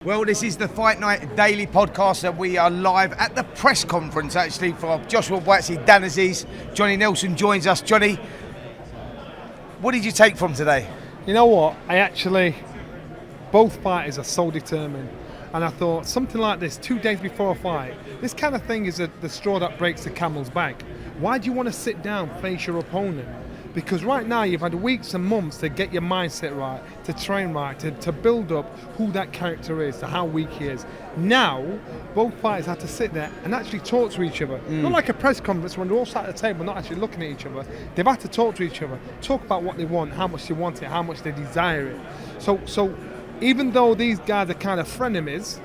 Well, this is the Fight Night Daily podcast, and we are live at the press conference, actually, for Joshua Buatsi, Dan Azeez. Johnny Nelson joins us. Johnny, what did you take from today? You know what? Both fighters are so determined. And I thought, something like this, 2 days before a fight, this kind of thing is the straw that breaks the camel's back. Why do you want to sit down, face your opponent? Because right now you've had weeks and months to get your mindset right, to train right, to build up who that character is, to how weak he is. Now, both fighters have to sit there and actually talk to each other. Not like a press conference when they're all sat at the table not actually looking at each other. They've had to talk to each other, talk about what they want, how much they want it, how much they desire it. So even though these guys are kind of frenemies,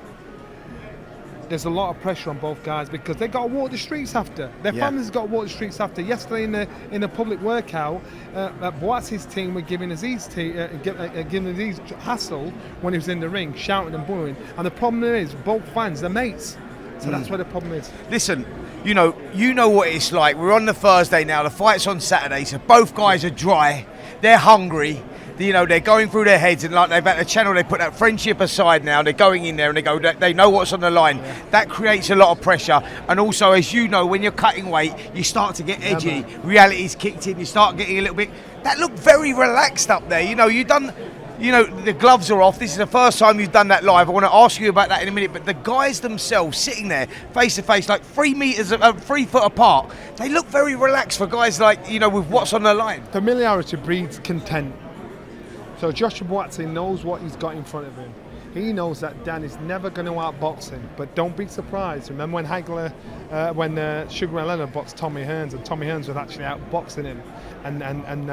there's a lot of pressure on both guys because they got to walk the streets after. Their families got to walk the streets after. Yesterday in the public workout, Buatsi's team were giving Azeez hassle when he was in the ring, shouting and booing. And the problem is, both fans, they're mates. So that's where the problem is. Listen, you know what it's like. We're on the Thursday now. The fight's on Saturday, so both guys are dry. They're hungry. You know, they're going through their heads, and like they've at the channel, they put that friendship aside now. They're going in there and they know what's on the line. Yeah. That creates a lot of pressure. And also, as you know, when you're cutting weight, you start to get edgy. Reality's kicked in. You start getting a little bit. That looked very relaxed up there. The gloves are off. This is the first time you've done that live. I want to ask you about that in a minute. But the guys themselves sitting there face to face, like 3 foot apart, they look very relaxed for guys like, with what's on the line. Familiarity breeds content. So Joshua Buatsi knows what he's got in front of him. He knows that Dan is never going to outbox him, but don't be surprised. Remember when Sugar Ray Leonard boxed Tommy Hearns, and Tommy Hearns was actually outboxing him, and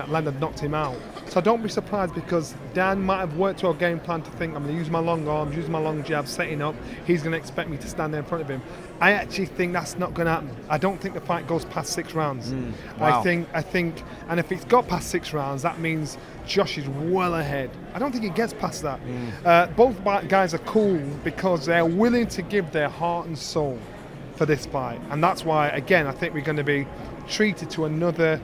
Leonard knocked him out. So don't be surprised because Dan might have worked to a game plan to think, I'm going to use my long arms, use my long jab, setting up. He's going to expect me to stand there in front of him. I actually think that's not going to happen. I don't think the fight goes past 6 rounds. Wow. I think, and if it's got past 6 rounds, that means Josh is well ahead. I don't think it gets past that. Both guys are cool because they're willing to give their heart and soul for this fight. And that's why, again, I think we're going to be treated to another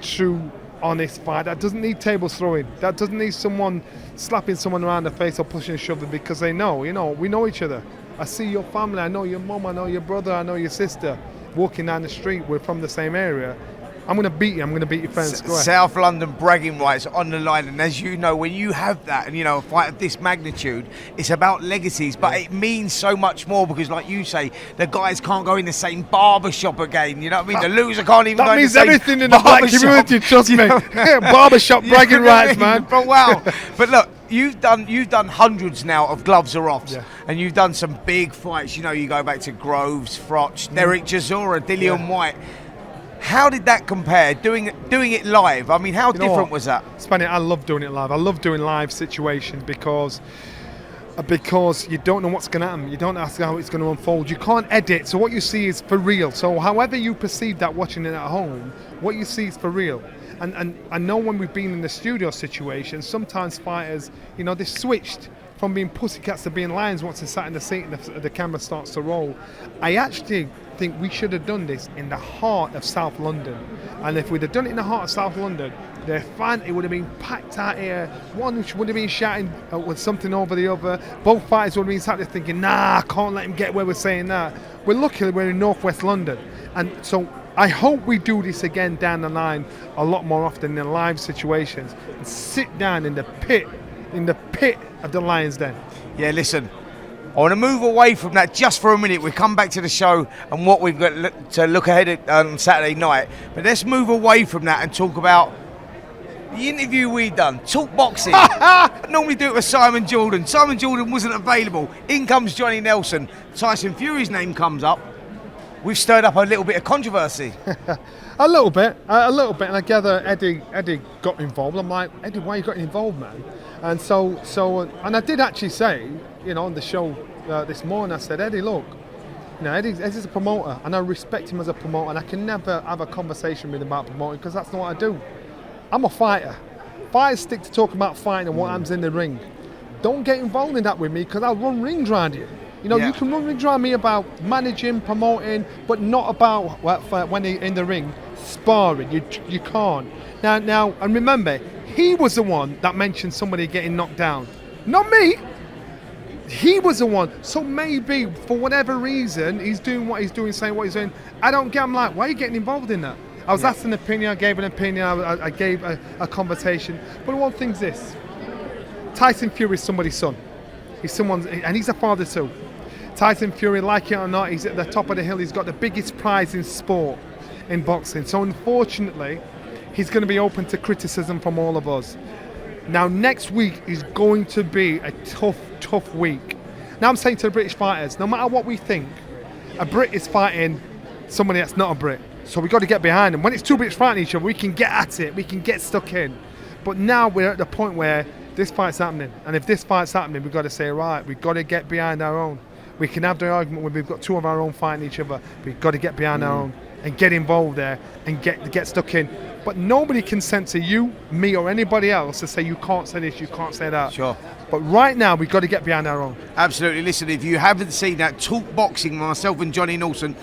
true, honest fight. That doesn't need table throwing. That doesn't need someone slapping someone around the face or pushing and shoving because they know, we know each other. I see your family, I know your mum, I know your brother, I know your sister. Walking down the street, we're from the same area. I'm going to beat you. I'm going to beat you fair and square. South London bragging rights on the line. And as you know, when you have that and, a fight of this magnitude, it's about legacies. But it means so much more because, like you say, the guys can't go in the same barbershop again. You know what I mean? The loser can't even go in the same barbershop. That means everything in the black community, trust me. Barbershop bragging rights, man. But wow. But look, you've done hundreds now of gloves are off. And you've done some big fights. You go back to Groves, Froch, Derek Chisora, Dillian White. How did that compare, doing it live? I mean, how different was that? Spanny, I love doing it live. I love doing live situations because you don't know what's going to happen. You don't know how it's going to unfold. You can't edit, so what you see is for real. So however you perceive that watching it at home, what you see is for real. And I know when we've been in the studio situation, sometimes fighters, they switched from being pussycats to being lions once they sat in the seat and the camera starts to roll. I actually think we should have done this in the heart of South London. And if we'd have done it in the heart of South London, the fan, it would have been packed out here. One would have been shouting with something over the other. Both fighters would have been sat there thinking, nah, I can't let him get where we're saying that. We're lucky we're in Northwest London. And so I hope we do this again down the line a lot more often in live situations. And sit down in the pit of the Lions Den. Yeah, listen, I want to move away from that just for a minute. We come back to the show and what we've got to look ahead at on Saturday night. But let's move away from that and talk about the interview we done. Talk boxing. I normally do it with Simon Jordan. Simon Jordan wasn't available. In comes Johnny Nelson. Tyson Fury's name comes up. We've stirred up a little bit of controversy. A little bit. And I gather Eddie got involved. I'm like, Eddie, why you got involved, man? And and I did actually say, on the show this morning, I said, Eddie, look, Eddie's a promoter, and I respect him as a promoter, and I can never have a conversation with him about promoting because that's not what I do. I'm a fighter. Fighters stick to talking about fighting and what happens in the ring. Don't get involved in that with me because I'll run rings around you. You can run rings around me about managing, promoting, but not about when they're in the ring, sparring. You can't. Now, and remember, he was the one that mentioned somebody getting knocked down, not me. He was the one. So maybe for whatever reason, he's doing what he's doing, saying what he's doing. I don't get. I'm like, why are you getting involved in that? I was asked an opinion. I gave an opinion. I gave a conversation. But one thing's this: Tyson Fury is somebody's son. He's someone's, and he's a father too. Tyson Fury, like it or not, he's at the top of the hill. He's got the biggest prize in sport, in boxing. So unfortunately, he's going to be open to criticism from all of us. Now, next week is going to be a tough week. Now, I'm saying to the British fighters, no matter what we think, a Brit is fighting somebody that's not a Brit. So we've got to get behind them. When it's two Brits fighting each other, we can get at it. We can get stuck in. But now we're at the point where this fight's happening. And if this fight's happening, we've got to say, right, we've got to get behind our own. We can have the argument when we've got two of our own fighting each other. We've got to get behind our own and get involved there and get stuck in. But nobody can censor you, me, or anybody else to say you can't say this, you can't say that. Sure. But right now, we've got to get behind our own. Absolutely. Listen, if you haven't seen that Talk Boxing, myself and Johnny Nelson,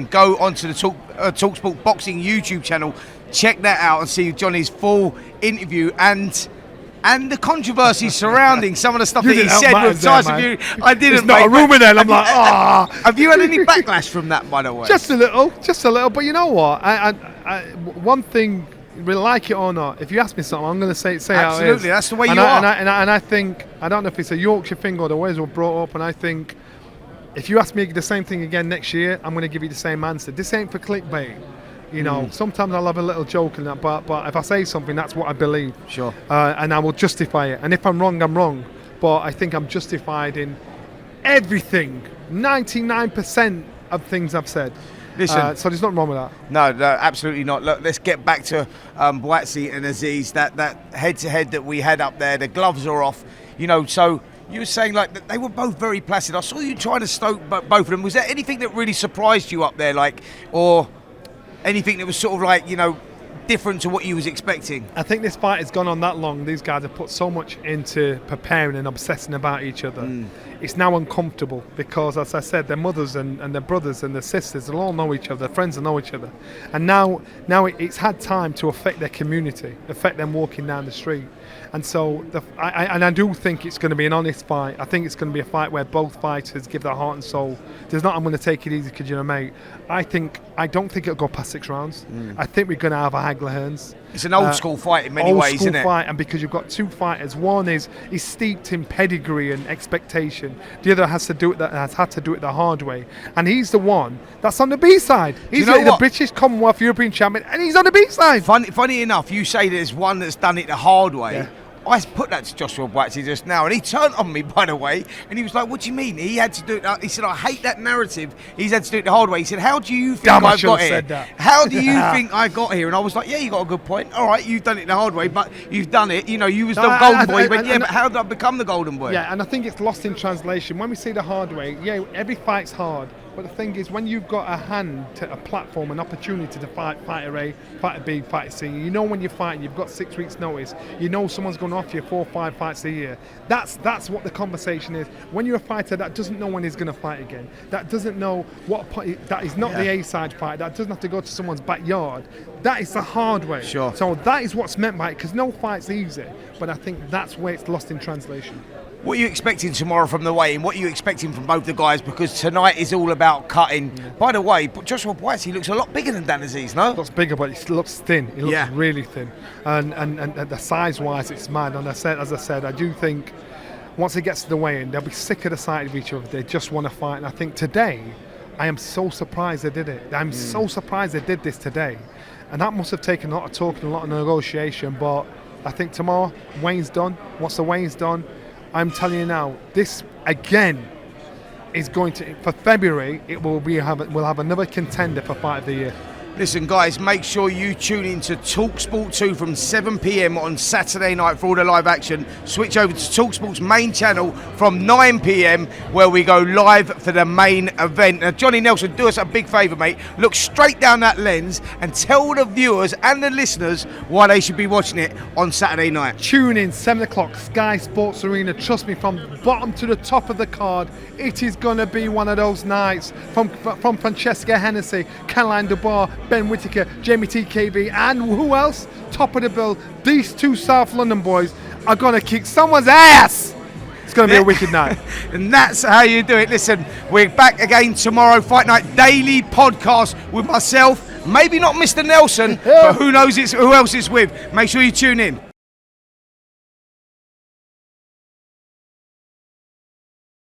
go onto the talkSPORT Boxing YouTube channel, check that out and see Johnny's full interview and the controversy surrounding some of the stuff that he said with Tyson Fury. I didn't. There's not a rumour there. I'm like, ah. Have you had any backlash from that, by the way? Just a little. But you know what? One thing, like it or not, if you ask me something, I'm going to say Absolutely, how it is. that's the way you are. And I think, I don't know if it's a Yorkshire thing or the ways we're brought up, and I think if you ask me the same thing again next year, I'm going to give you the same answer. This ain't for clickbait. You know, sometimes I'll have a little joke in that, but if I say something, that's what I believe. Sure. And I will justify it. And if I'm wrong, I'm wrong. But I think I'm justified in everything. 99% of things I've said. Listen, so there's nothing wrong with that. No, absolutely not. Look, let's get back to Buatsi and Azeez. That head-to-head that we had up there. The gloves are off. You know, so you were saying like that they were both very placid. I saw you trying to stoke both of them. Was there anything that really surprised you up there, like, or anything that was sort of like, you know, different to what you was expecting? I think this fight has gone on that long. These guys have put so much into preparing and obsessing about each other. It's now uncomfortable because, as I said, their mothers and their brothers and their sisters, they'll all know each other, their friends will know each other. And now it's had time to affect their community, affect them walking down the street. And so, I do think it's going to be an honest fight. I think it's going to be a fight where both fighters give their heart and soul. There's not, I'm going to take it easy because you're a mate. I don't think it'll go past 6 rounds. I think we're going to have a haggler hands. It's an old school fight in many ways, isn't it? Old school fight, and because you've got two fighters, one is steeped in pedigree and expectation. The other has had to do it the hard way, and he's the one that's on the B side. He's the British Commonwealth European champion, and he's on the B side. Funny enough, you say there's one that's done it the hard way. Yeah. I put that to Joshua Buatsi just now, and he turned on me, by the way, and he was like, what do you mean? He had to do it. He said, I hate that narrative. He's had to do it the hard way. He said, how do you think I've got here? How do you think I got here? And I was like, yeah, you got a good point. All right, you've done it the hard way, but you've done it. You know, you was the golden boy. But yeah, but how did I become the golden boy? Yeah, and I think it's lost in translation. When we say the hard way, yeah, every fight's hard. But the thing is, when you've got a platform, an opportunity to fight fighter A, fighter B, fighter C, you know when you're fighting, you've got 6 weeks' notice. You know someone's going to offer you 4 or 5 fights a year. That's what the conversation is. When you're a fighter that doesn't know when he's going to fight again, that doesn't know that is not the A-side fight, that doesn't have to go to someone's backyard. That is the hard way. Sure. So that is what's meant by it, because no fight's easy. But I think that's where it's lost in translation. What are you expecting tomorrow from the weigh-in? What are you expecting from both the guys? Because tonight is all about cutting. Yeah. By the way, Joshua Buatsi looks a lot bigger than Azeez, no? He looks bigger, but he looks thin. He looks really thin. And the size-wise, it's mad. And as I said, I do think once it gets to the weigh-in, they'll be sick of the sight of each other. They just want to fight. And I think today, I am so surprised they did it. I'm so surprised they did this today. And that must have taken a lot of talking, a lot of negotiation. But I think tomorrow, weigh-in's done. Once the weigh-in's done, I'm telling you now, this again is going to, for February, we'll have another contender for Fight of the Year. Listen, guys, make sure you tune in to talkSPORT 2 from 7 p.m. on Saturday night for all the live action. Switch over to talkSPORT's main channel from 9 p.m. where we go live for the main event. Now, Johnny Nelson, do us a big favour, mate. Look straight down that lens and tell the viewers and the listeners why they should be watching it on Saturday night. Tune in, 7 o'clock, Sky Sports Arena. Trust me, from the bottom to the top of the card, it is going to be one of those nights. From Francesca Hennessy, Caroline Dubois, Ben Whittaker, Jamie TKV, and who else? Top of the bill, these two South London boys are going to kick someone's ass. It's going to be a wicked night. And that's how you do it. Listen, we're back again tomorrow, Fight Night Daily podcast with myself. Maybe not Mr. Nelson, but who knows who else it's with. Make sure you tune in.